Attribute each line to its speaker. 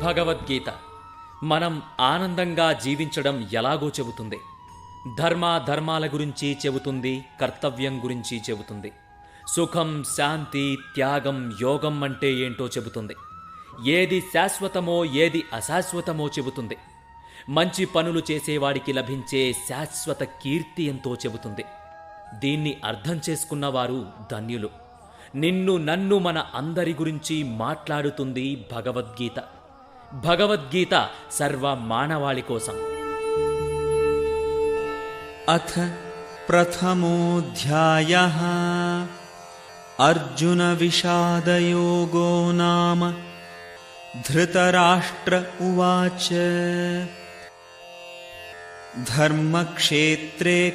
Speaker 1: భగవద్గీత మనం ఆనందంగా జీవించడం ఎలాగో చెబుతుంది. ధర్మాల గురించి చెబుతుంది, కర్తవ్యం గురించి చెబుతుంది. సుఖం, శాంతి, త్యాగం, యోగం అంటే ఏంటో చెబుతుంది. ఏది శాశ్వతమో ఏది అశాశ్వతమో చెబుతుంది. మంచి పనులు చేసేవాడికి లభించే శాశ్వత కీర్తి ఎంతో చెబుతుంది. దీన్ని అర్థం చేసుకున్నవారు ధన్యులు. నిన్ను నన్ను మన అందరి గురించి మాట్లాడుతుంది భగవద్గీత. భగవద్గీత సర్వ మానవాళి కోసం.
Speaker 2: అథ ప్రథమోऽధ్యాయః అర్జున విషాదయోగో నామ. ధృతరాష్ట్ర ఉవాచ ధర్మక్షేత్రే